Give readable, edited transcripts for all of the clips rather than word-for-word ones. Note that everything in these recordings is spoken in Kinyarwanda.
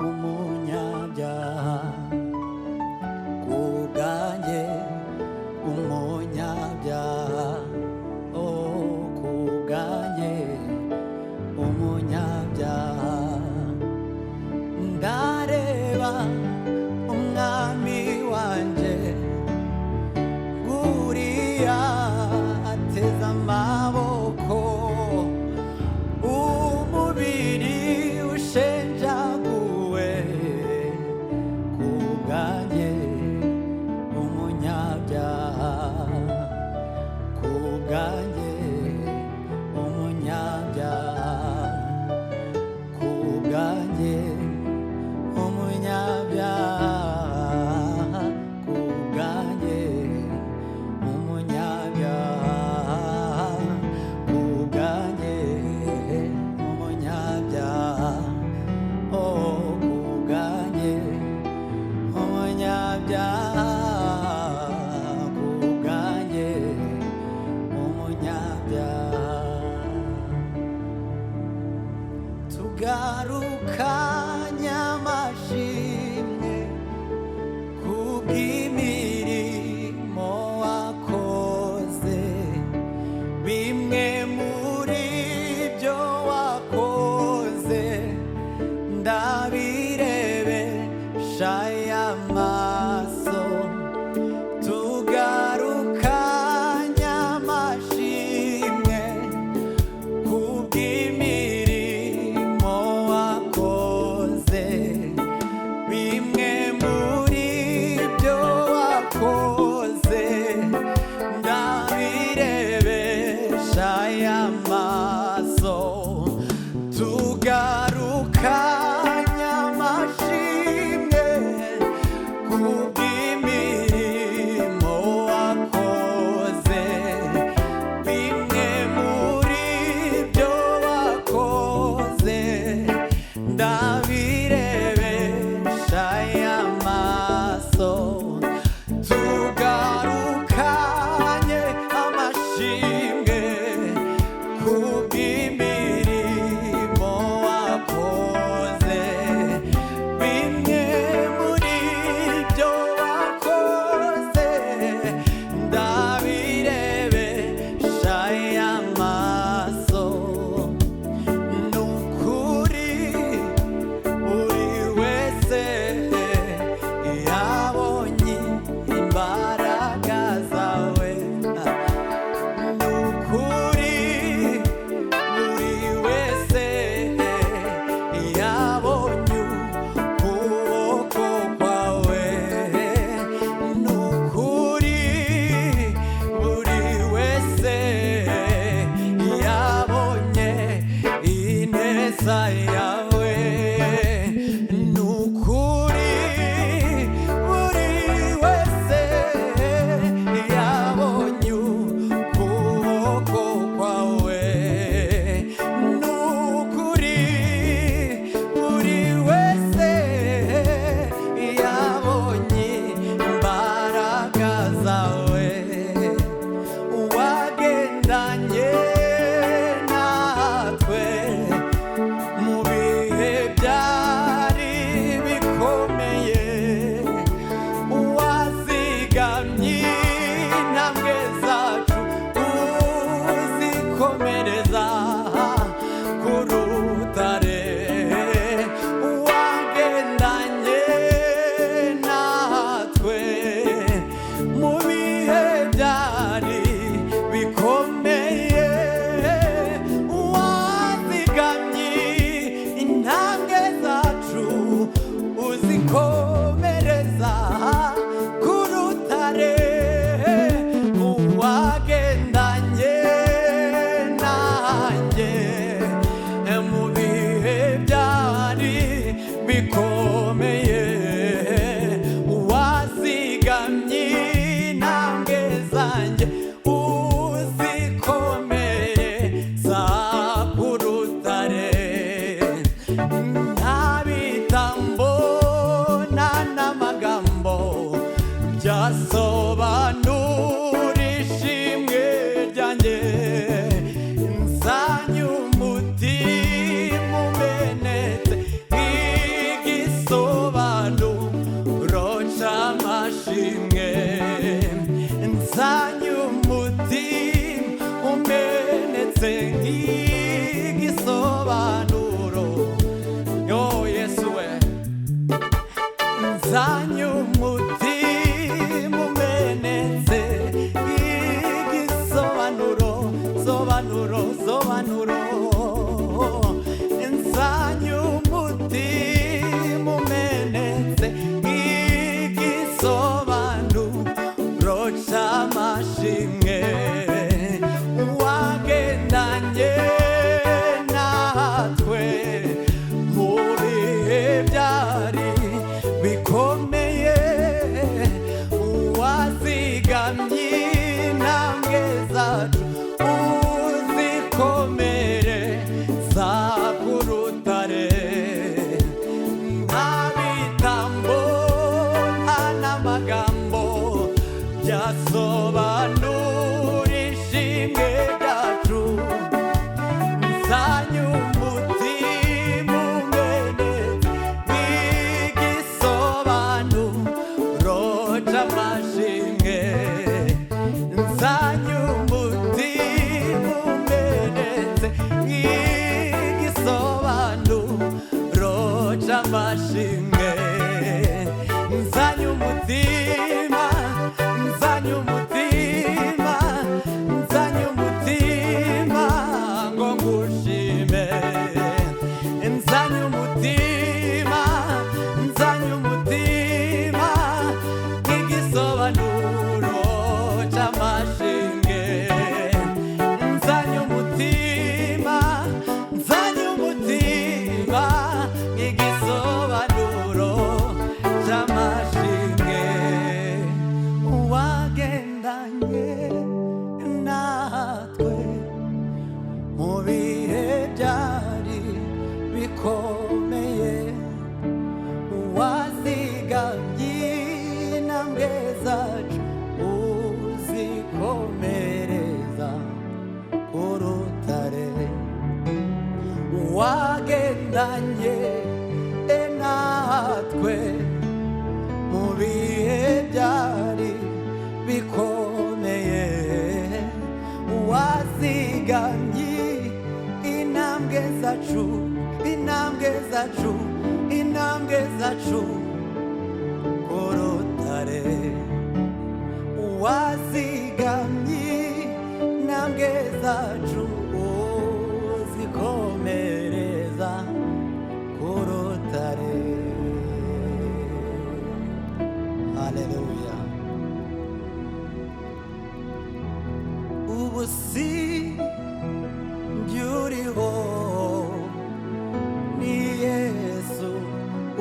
umunyabyaha bikomeye wazigamye intambwe zanjye uzikomeye za kurutare nta bitambo nta n'amagambo byasobanura ishimwe ryanjye nzanye umutima umenetse nk'igisobanuro c'amashimwe nzanye umutima umenetse nk'igisobanuro yo Yesu we nzanye umutima umenetse nk'igisobanuro sobanuro nzanye umutima umenetse nk'igisobanuro c'amashimwe wagendanye natwe mu bihe byari bikomeye wazigamye intambwe zacu uzikomere za kurutare nta bitambo nta n'amagambo byasobanura ishimwe ryacu nzanye umutima umenetse nk'igisobanuro c'amashimwe nzanye umutima umenetse nk'igisobanuro c'amashimwe nzanye umutima nzanye umutima nzanye umutima ngo ngushime nzanye umutima nk'igisobanuro c'amashimwe nzanye umutima nk'igisobanuro c'amashimwe wagendanye natwe mu bihe byari bikomeye wazigamye intambwe zacu uzikomereza ku rutare wagendanye natwe mu bihe byari bikomeye wazigamye intambwe zacu ku rutare wazigamye intambwe zacu uzikomereza ku rutare. Haleluya. Ubu si njye uriho ni Yesu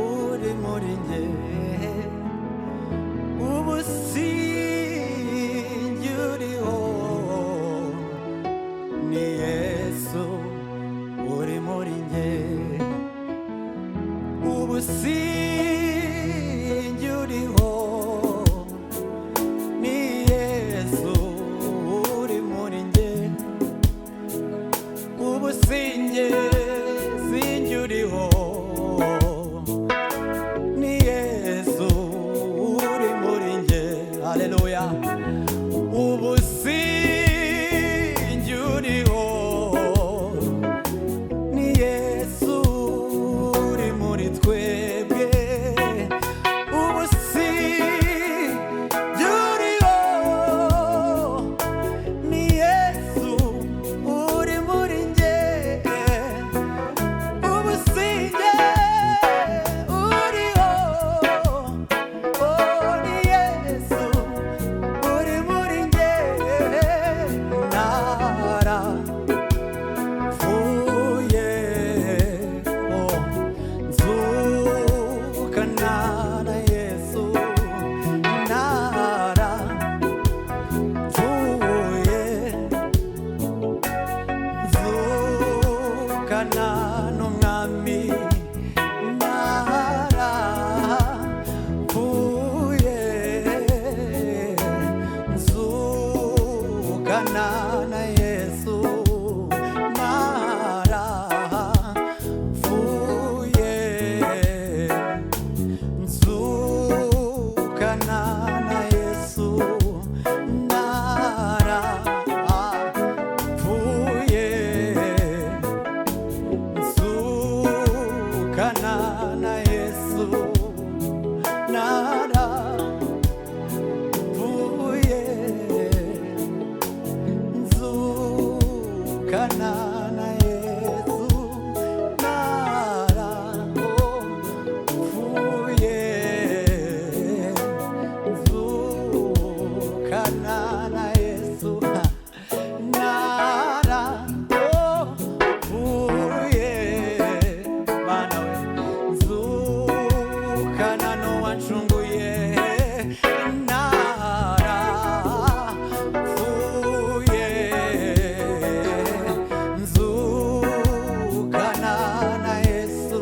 uri muri njye ubu si njye uriho ni Yesu uri muri njye ubu si njye uriho ni Yesu uri muri njye ubu si njye uriho ni Yesu nzukana n'uwancunguye narapfuye nzukana na Yesu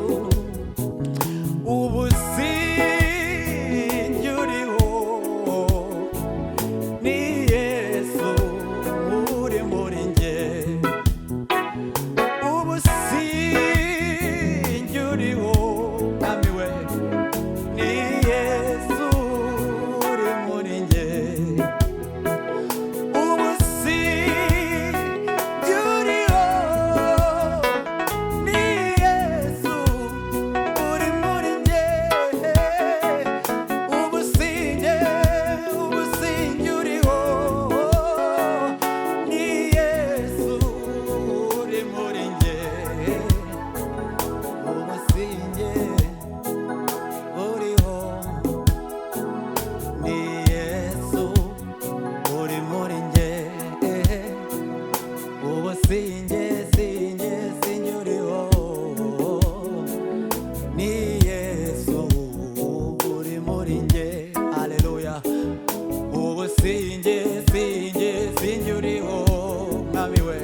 ubu sinjyuriho ni Yesu uri muri njye ubu sinjyuriho mwami we ni Yesu uri muri njye ubu sinjyuriho ni Yesu uri muri njye ubu sinjyuriho ni Yesu uri muri njye ubu sinjyuriho ni Yesu uri muri njye ubu sinjyuriho ni Yesu uri muri njye haleluya ubu sinjyuriho mwami we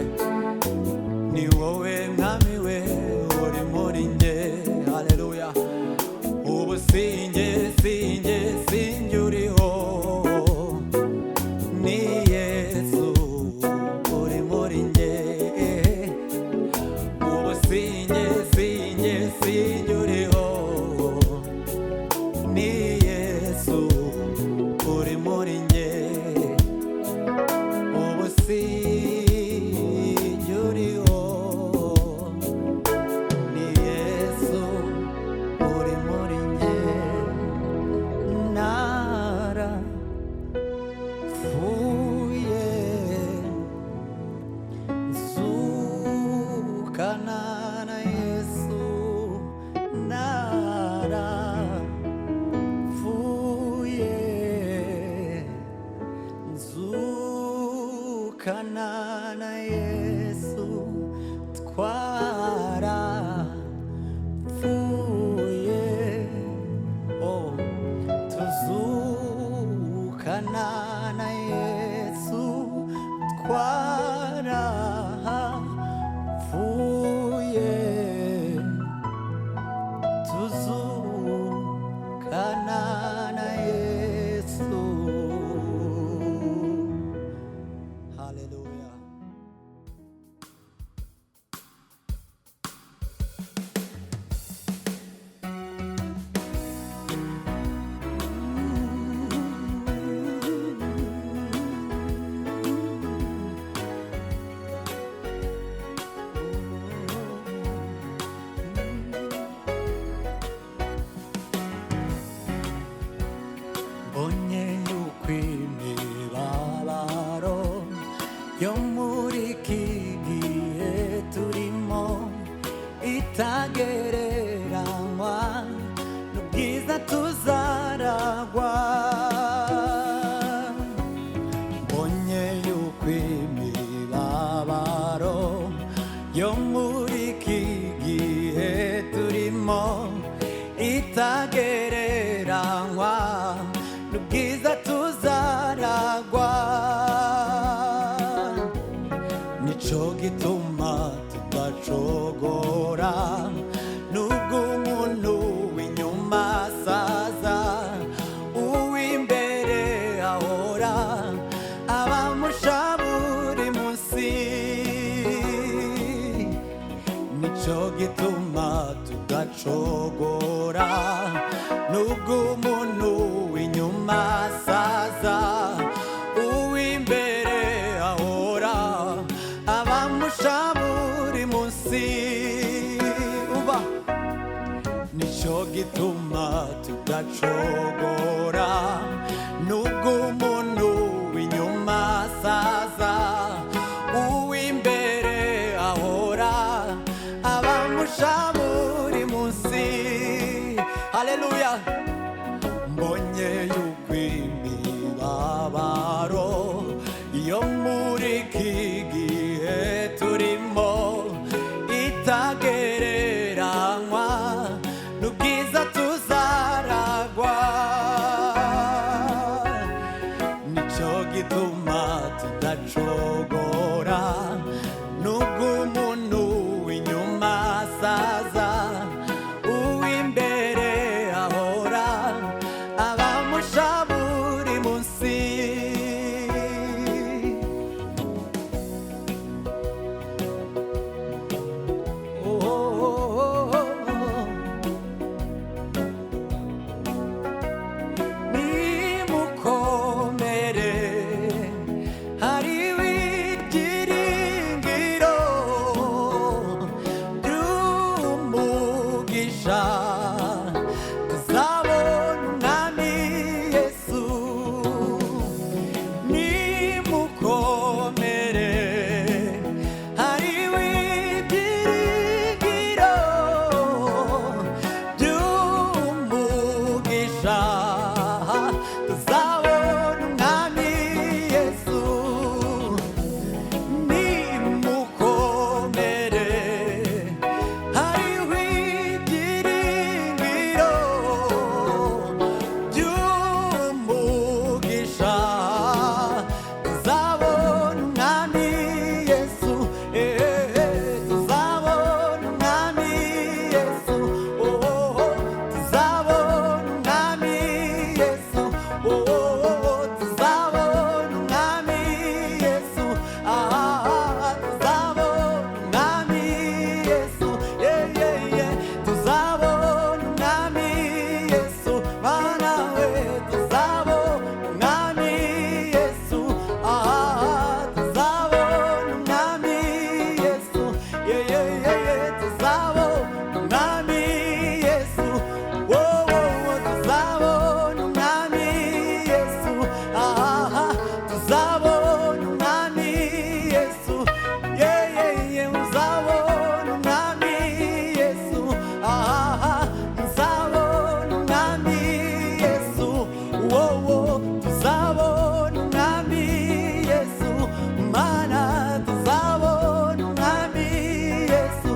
ni wowe mwami we uri muri njye haleluya ubu sinjyuriho ni Yesu uri muri njye ubu sinjyuriho ni Yesu uri muri njye ubu sinjyuriho ni Yesu uri muri njye narapfuye nzukana na Yesu narapfuye nzukana na Yesu twarapfuye oh tuzukana na Yesu twarapfuye tuzukana na Yesu haleluya mbonye yuko imibabaro yo muri iki gihe turimo itagereranywa n'ubwiza tuzaragwa mbonye yuko imibabaro yo muri iki gihe turimo itagereranywa n'ubwiza tuzaragwa nico gituma tudacogora nubwo umuntu w'inyuma asaza uw'imbere ahora abamusha buri munsi nico gituma tudacogora nubwo umuntu w'inyuma asaza uw'imbere ahora abamusha buri munsi uba nico gituma tudacogora nubwo umuntu w'inyuma asaza uw'imbere ahora abamusha buri munsi haleluya mbonye yuko imibabaro yo muri iki gihe turimo itagereranywa n'ubwiza tuzaragwa umugisha tuzabona umwami Yesu nimukomere hariho ibyiringiro by'umugisha tuzabona umwami Yesu tuzabona umwami Yesu tuzabona umwami Yesu tuzabona umwami Yesu tuzabona umwami Yesu tuzabona umwami Yesu bana we tuzabona umwami Yesu tuzabona umwami Yesu tuzabona umwami Yesu tuzabona umwami Yesu tuzabona umwami Yesu uzabona umwami Yesu uzabona umwami Yesu tuzabona umwami Yesu mana tuzabona umwami Yesu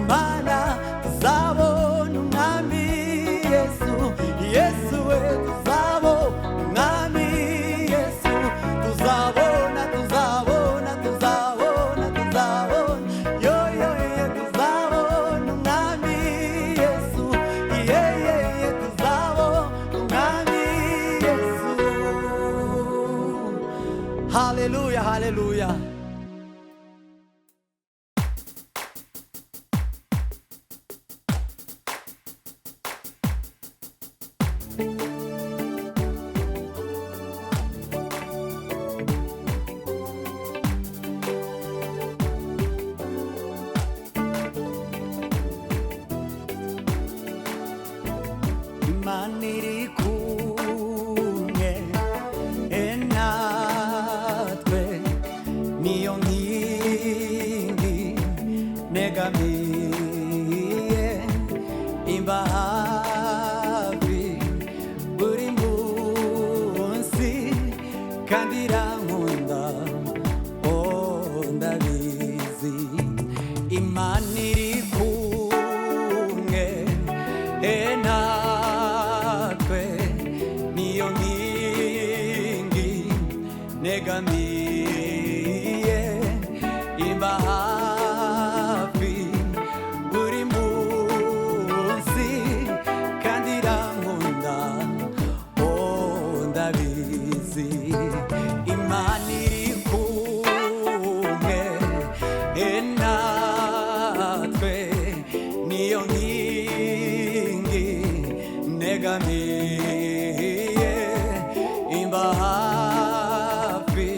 mana tuzabona umwami Yesu Yesu we tuzabona umwami Yesu tuzabona yo tuzabona umwami Yesu tuzabona umwami Yesu. Haleluya, haleluya. Imana iri kumwe natwe niyo nkingi negamiye imba hafi buri munsi kandi irankunda ndabizi Imana iri kumwe natwe niyo nkingi negamiye imba hafi buri munsi kandi irankunda ndabizi Imana iri kumwe natwe niyo nkingi negamiye imba hafi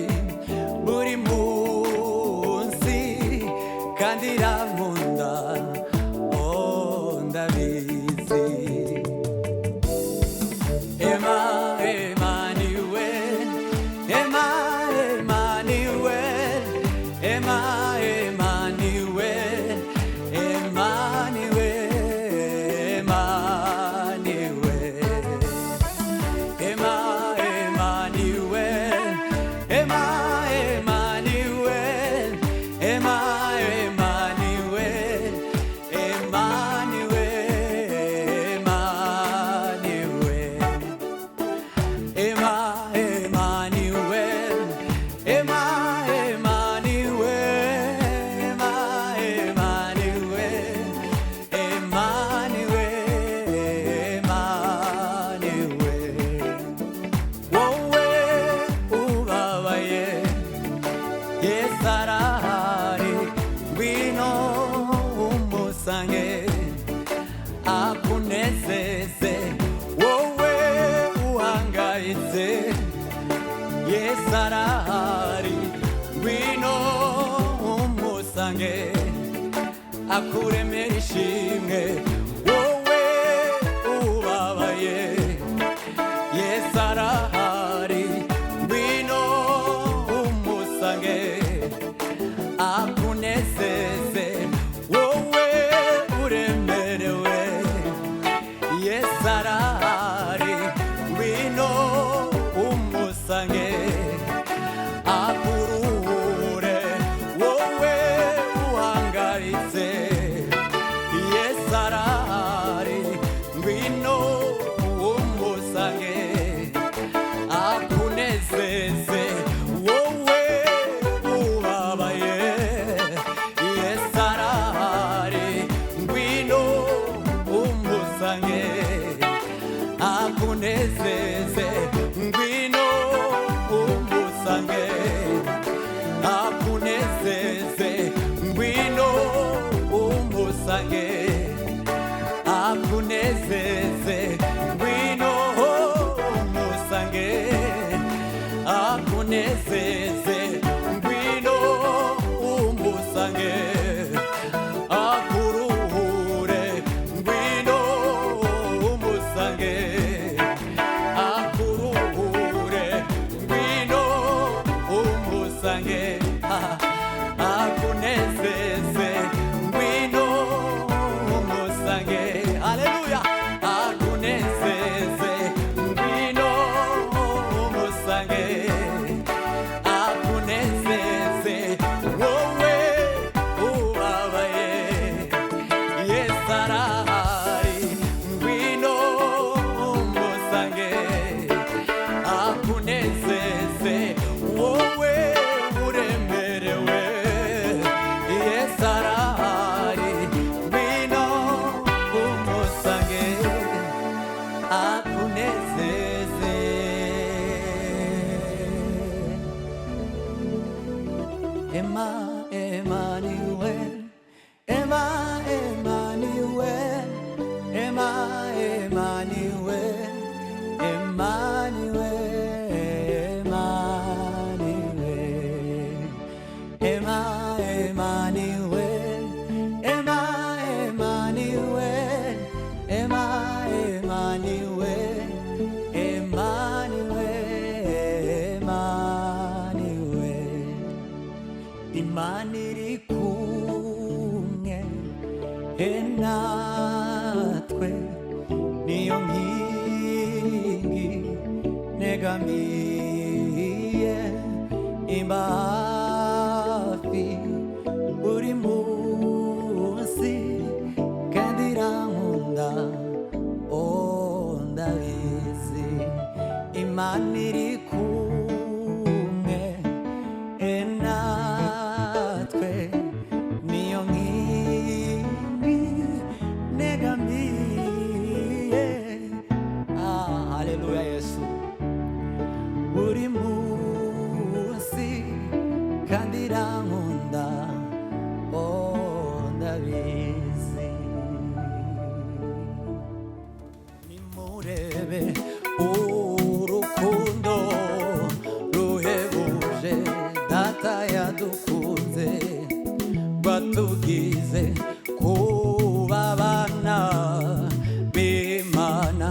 buri munsi kandi irankunda ndabizi Emmanuel Emmanuel Emmanuel sarari wino umusange akuremera ishimwe wowe ubabaye Yesu arahari wino umusange akunezeze wowe uremerewe Yesu arahari akunezeze ngwino umusange akunezeze ngwino umusange akunezeze ngwino umusange akunezeze ngwino umusange akuruhure ngwino umusange akuruhure ngwino umusange akunezeze ngwino umusange haleluya akunezeze ngwino umusange akunezeze wowe ubabaye Yesu arahari ngwino umusange akunezeze wowe uremerewe Yesu arahari ngwino umusange akunezeze Emmanuel Emmanuel Emmanuel Emmanuel Emmanuel Emmanuel Emmanuel Imana iri kumwe natwe niyo nkingi negamiye imba hafi buri munsi kandi irankunda ndabizi Imana iri kumwe natwe niyo nkingi negamiye haleluya Yesu buri munsi kandi irankunda ndabizi nimurebe urukundo ruhebuje data yadukunze batugize kuba abana b'Imana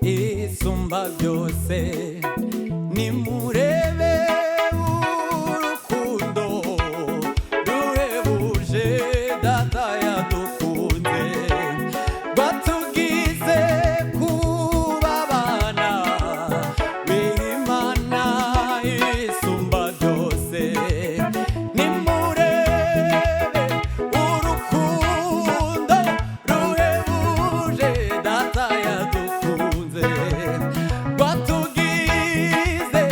isumba byose nimurebe urukundo ruhebuje data yadukunze batugize kuba abana b'Imana isumba byose nimurebe urukundo ruhebuje data yadukunze batugize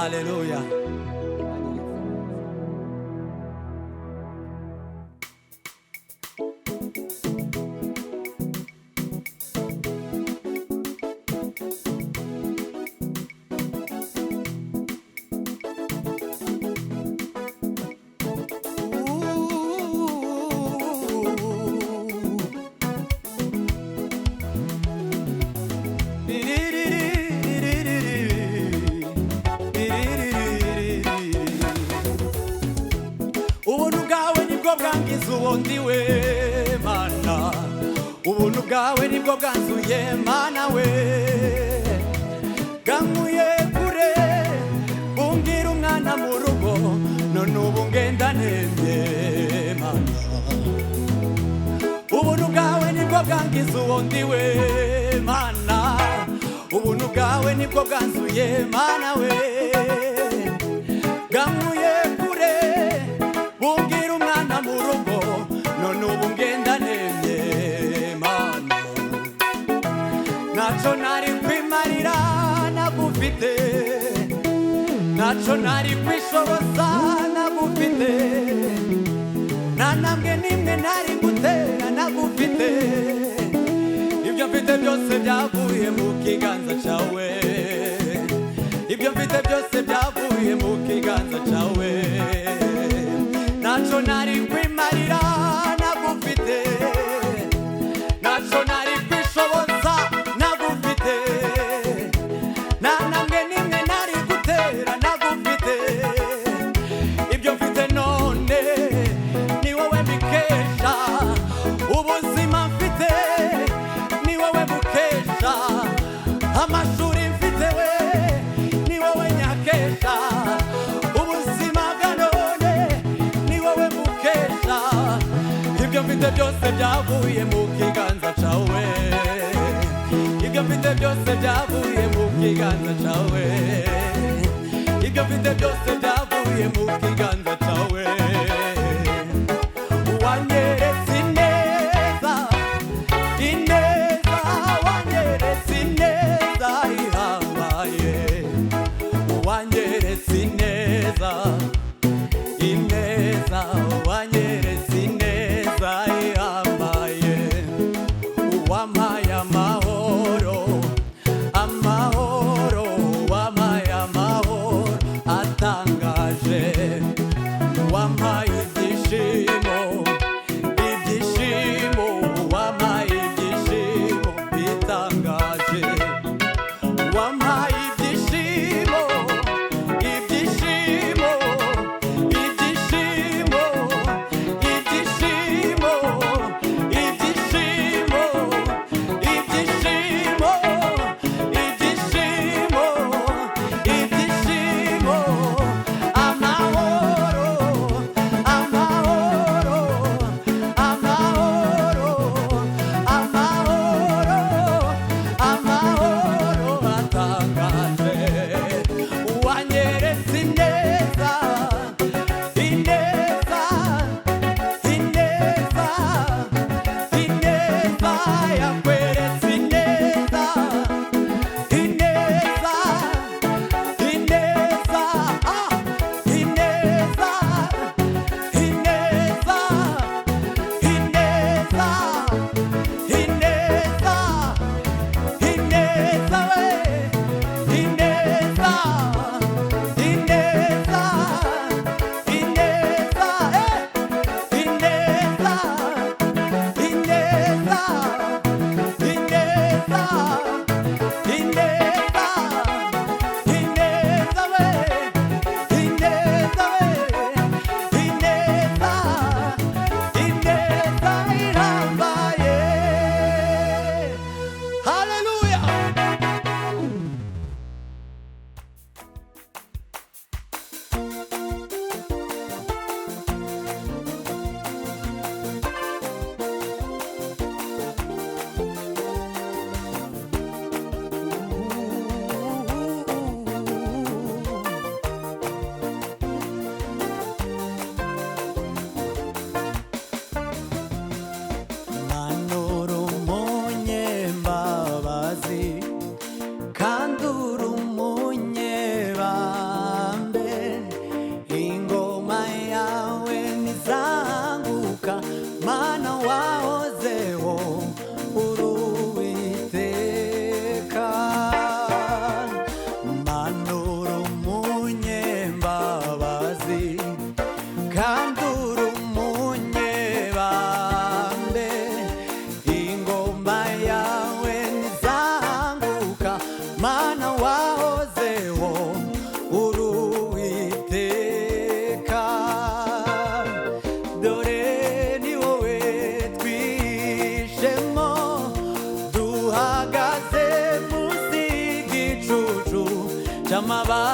haleluya. Ubuntu bwawe nibwo bwangiza ubundi we Mana, ubuntu bwawe nibwo bwanzuye Mana we, bwankuye kure bungira umwana mu rugo, none ubu ngenda nemye Mana. Ubuntu bwawe nibwo bwangiza ubundi we Mana, ubuntu bwawe nibwo bwanzuye Mana we, bwankuye kure bungira umwana mu rugo, none ubu ngenda nemye Mana. Naco nari kwimarira nagufite, naco nari kwishoboza nagufite, nta ntambwe n'imwe nari gutera nagufite. Ibyo mfite byose byavuye mu kiganza cawe, ibyo mfite byose byavuye mu kiganza cawe. Naco nari kwimarira nagufite, naco nari kwishoboza nagufite, nta ntambwe n'imwe nari gutera nagufite. Ibyo mfite none ni wowe mbikesha, ubuzima mfite ni wowe bukesha, amashuri mfite we ni wowe nyakesha, ubuzima bwa none ni wowe bukesha. Ibyo mfite byose byavuye mu kiganza cawe, ibyo mfite byose byavuye mu kiganza cawe, ibyo mfite byose byavuye mu kiganza cawe. Wanyeretse ineza, ineza, wanyeretse ineza ihambaye, wanyeretse ineza, ineza, wanyeretse ineza ihambaye, wampaye amahoro, amahoro, wampaye amahoro atangaje, wampaye ibyishimo, ibyishimo, wampaye ibyishimo bitangaje, wampaye ibyishimo, ibyishimo, ibyishimo, ibyishimo, ibyishimo,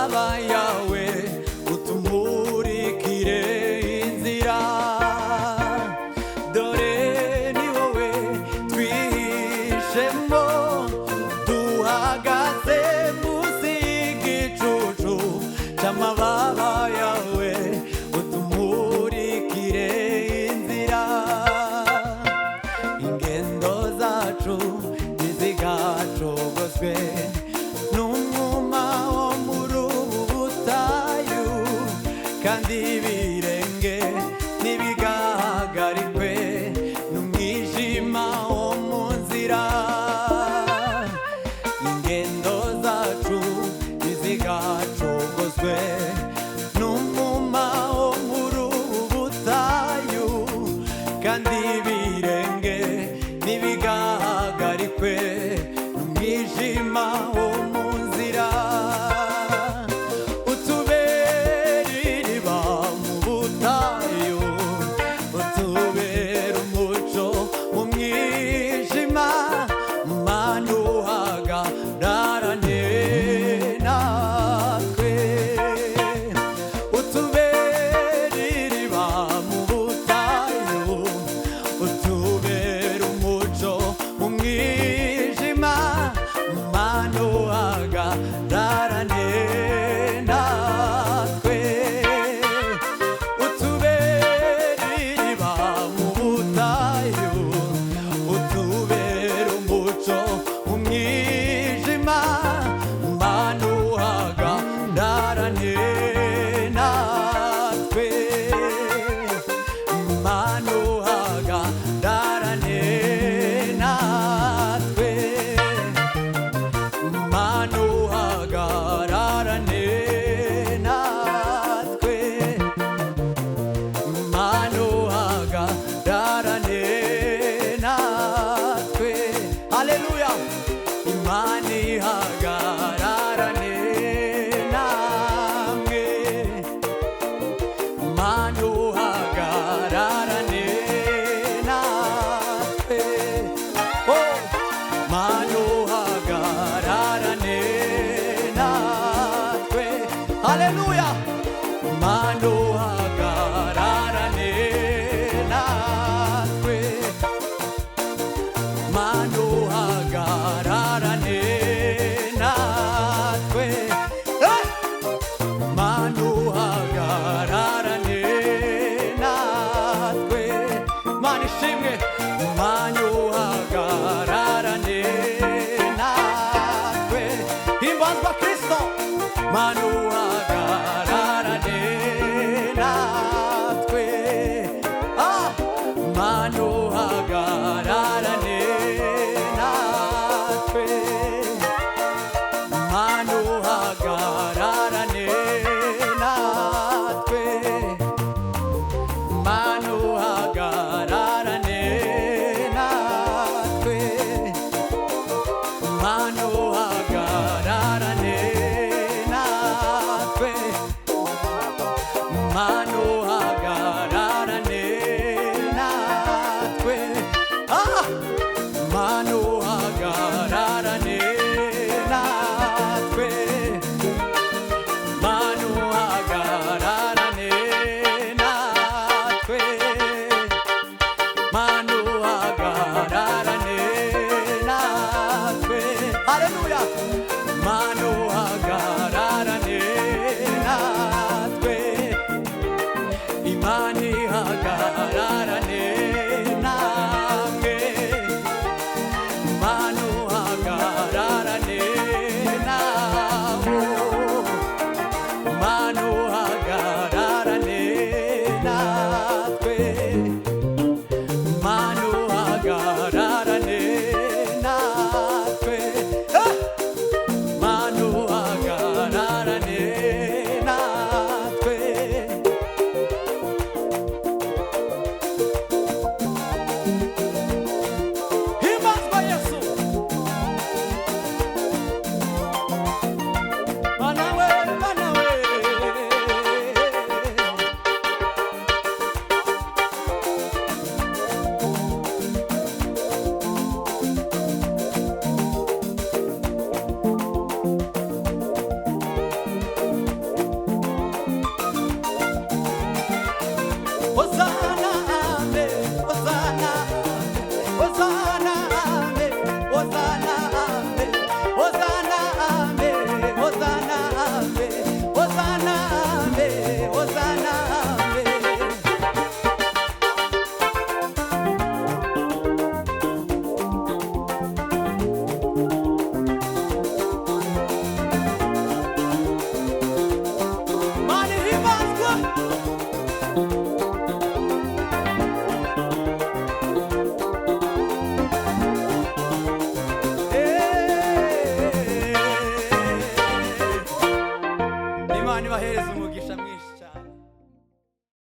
c'amababa yawe utumurikire inzira dore ni wowe twihishemo duhagaze munsi y'igicucu c'amababa yawe utumurikire inzira ingendo zacu ntizigacogozwe n'umwuma wo muri ubu butayu kandi ibirenge ntibigahagarikwe n'umwijima wo mu nzira ingendo zacu ntizigacogozwe n'umwuma wo muri ubu butayu kandi ibirenge ntibigahagarikwe n'umwijima wo mu nzira utubera iriba mu butayu utubera umuco mu mwijima mana uhagararane natwe utubera iriba mu butayu utubera umuco mu mwijima mana uhagararane natwe utubera iriba mu butayu utubera umuco mu mwijima mana uhagararane natwe mana uhagararane natwe mana uhagararane natwe mana uhagararane natwe haleluya imana ihagararane namwe mana uhagararane natwe oh mana uhagararane natwe haleluya mana uhagararane natwe mana uhagararane natwe hey! mana uhagararane natwe mana ishimwe mana uhagararane natwe himbazwa kristo mana uhagararane natwe ah mana uhagararane natwe mana uhagararane natwe mana uhagararane natwe mana uhagararane natwe mana uhagararane natwe ah mana uhagararane natwe mana uhagararane natwe mana uhagararane natwe haleluya mana uhagararane natwe imana ihagararane namwe mana